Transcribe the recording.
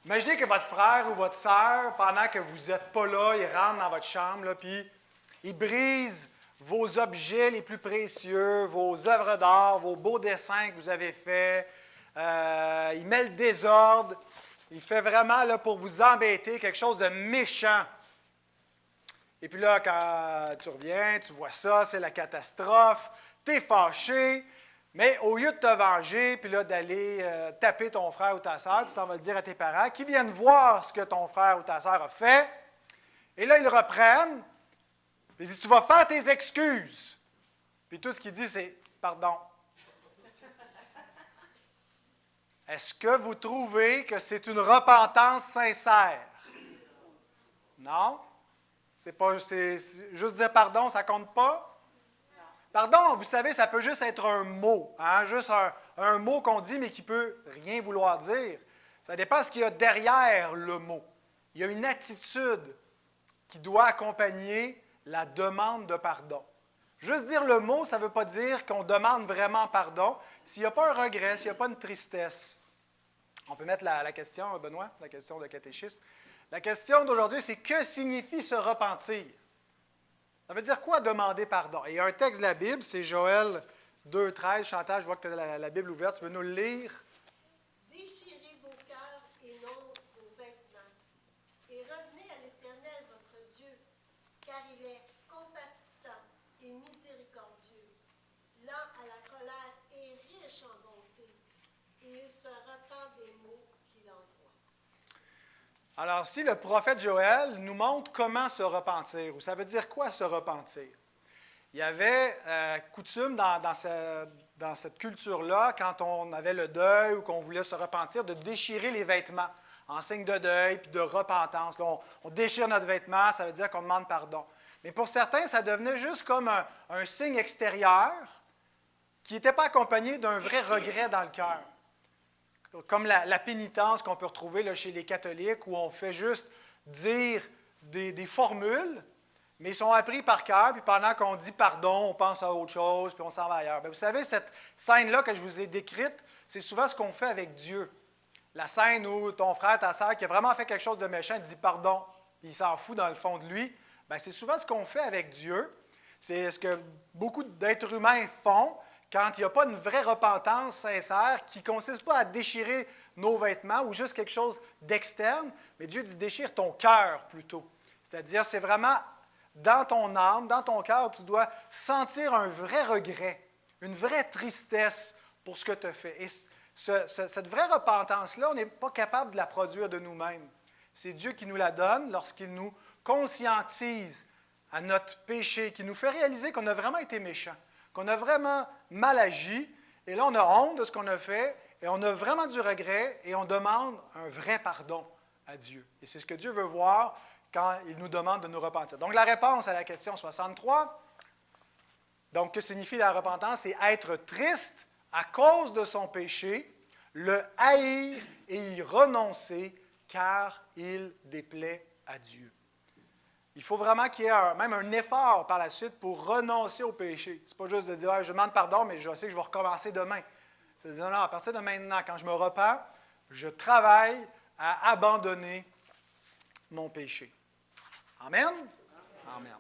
Imaginez que votre frère ou votre sœur, pendant que vous n'êtes pas là, il rentre dans votre chambre, là, puis il brise vos objets les plus précieux, vos œuvres d'art, vos beaux dessins que vous avez faits. Il met le désordre. Il fait vraiment là, pour vous embêter quelque chose de méchant. Et puis là, quand tu reviens, tu vois ça, c'est la catastrophe. Tu es fâché. Mais au lieu de te venger, puis là, d'aller taper ton frère ou ta sœur, tu t'en vas le dire à tes parents, qui viennent voir ce que ton frère ou ta sœur a fait. Et là, ils le reprennent. Puis ils disent, tu vas faire tes excuses. Puis tout ce qu'il dit, c'est, pardon. Est-ce que vous trouvez que c'est une repentance sincère? Non? C'est juste dire pardon, ça ne compte pas? Pardon, vous savez, ça peut juste être un mot, hein? Juste un mot qu'on dit, mais qui ne peut rien vouloir dire. Ça dépend de ce qu'il y a derrière le mot. Il y a une attitude qui doit accompagner la demande de pardon. Juste dire le mot, ça ne veut pas dire qu'on demande vraiment pardon s'il n'y a pas un regret, s'il n'y a pas une tristesse. On peut mettre la question, Benoît, la question de catéchisme. La question d'aujourd'hui, c'est que signifie se repentir? Ça veut dire quoi demander pardon? Et il y a un texte de la Bible, c'est Joël 2,13. Chantal, je vois que tu as la Bible ouverte, tu veux nous le lire? Déchirez vos cœurs et non vos vêtements, et revenez à l'Éternel votre Dieu, car il est compatissant et miséricordieux, lent à la colère et riche en bonté, et il se repent des maux qu'il envoie. Alors, si le prophète Joël nous montre comment se repentir, ou ça veut dire quoi se repentir? Il y avait coutume dans cette culture-là, quand on avait le deuil ou qu'on voulait se repentir, de déchirer les vêtements en signe de deuil puis de repentance. Là, on déchire notre vêtement, ça veut dire qu'on demande pardon. Mais pour certains, ça devenait juste comme un signe extérieur qui n'était pas accompagné d'un vrai regret dans le cœur. Comme la pénitence qu'on peut retrouver là, chez les catholiques, où on fait juste dire des formules, mais ils sont appris par cœur, puis pendant qu'on dit pardon, on pense à autre chose, puis on s'en va ailleurs. Bien, vous savez, cette scène-là que je vous ai décrite, c'est souvent ce qu'on fait avec Dieu. La scène où ton frère, ta sœur, qui a vraiment fait quelque chose de méchant, dit pardon, puis il s'en fout dans le fond de lui, bien, c'est souvent ce qu'on fait avec Dieu. C'est ce que beaucoup d'êtres humains font quand il n'y a pas une vraie repentance sincère qui ne consiste pas à déchirer nos vêtements ou juste quelque chose d'externe, mais Dieu dit déchire ton cœur plutôt. C'est-à-dire, c'est vraiment dans ton âme, dans ton cœur, tu dois sentir un vrai regret, une vraie tristesse pour ce que tu as fait. Et cette vraie repentance-là, on n'est pas capable de la produire de nous-mêmes. C'est Dieu qui nous la donne lorsqu'il nous conscientise à notre péché, qui nous fait réaliser qu'on a vraiment été méchant, qu'on a vraiment mal agi, et là, on a honte de ce qu'on a fait, et on a vraiment du regret, et on demande un vrai pardon à Dieu. Et c'est ce que Dieu veut voir quand il nous demande de nous repentir. Donc, la réponse à la question 63, donc, que signifie la repentance? C'est être triste à cause de son péché, le haïr et y renoncer, car il déplaît à Dieu. Il faut vraiment qu'il y ait même un effort par la suite pour renoncer au péché. Ce n'est pas juste de dire je demande pardon, mais je sais que je vais recommencer demain. C'est de dire non, à partir de maintenant, quand je me repens, je travaille à abandonner mon péché. Amen? Amen.